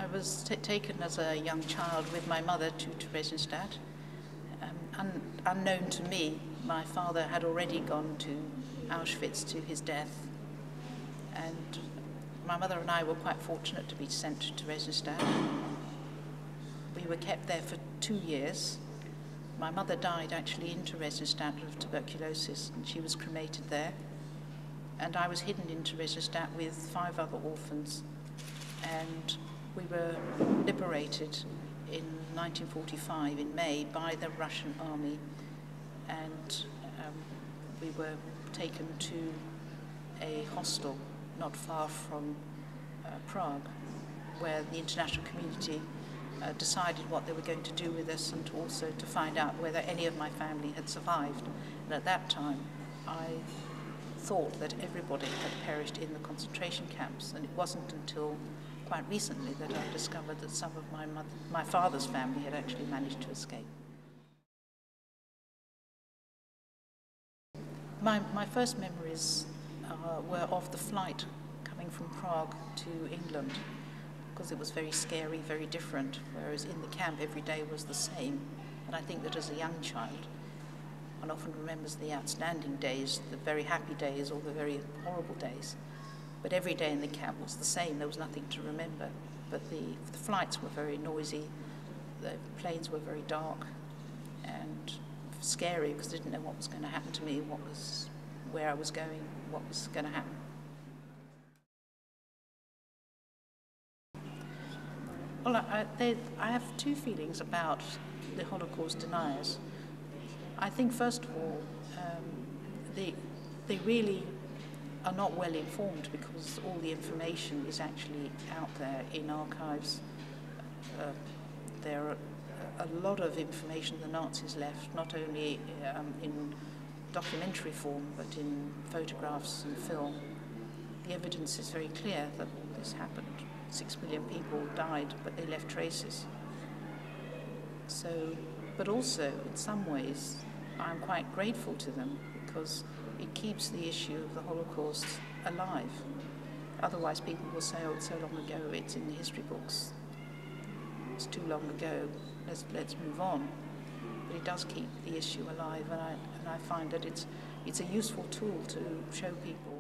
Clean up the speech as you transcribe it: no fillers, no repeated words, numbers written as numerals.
I was taken as a young child with my mother to Theresienstadt. Unknown to me, my father had already gone to Auschwitz to his death, and my mother and I were quite fortunate to be sent to Theresienstadt. We were kept there for 2 years. My mother died actually in Theresienstadt of tuberculosis, and she was cremated there. And I was hidden in Theresienstadt with 5 other orphans, and we were liberated in 1945 in May by the Russian army, and we were taken to a hostel not far from Prague, where the international community decided what they were going to do with us, and also to find out whether any of my family had survived. And at that time I thought that everybody had perished in the concentration camps, and it wasn't until quite recently that I discovered that some of my father's family had actually managed to escape. My first memories were of the flight coming from Prague to England, because it was very scary, very different, whereas in the camp every day was the same. And I think that as a young child, one often remembers the outstanding days, the very happy days or the very horrible days. But every day in the camp was the same, there was nothing to remember. But the flights were very noisy, the planes were very dark and scary, because I didn't know what was going to happen to me, where I was going, what was going to happen. Well, I have 2 feelings about the Holocaust deniers. I think, first of all, they really are not well informed, because all the information is actually out there in archives. There are a lot of information the Nazis left, not only in documentary form, but in photographs and film. The evidence is very clear that this happened. 6 million people died, but they left traces. But also, in some ways, I'm quite grateful to them, because it keeps the issue of the Holocaust alive. Otherwise, people will say, oh, it's so long ago, it's in the history books. It's too long ago, let's move on. But it does keep the issue alive, and I find that it's a useful tool to show people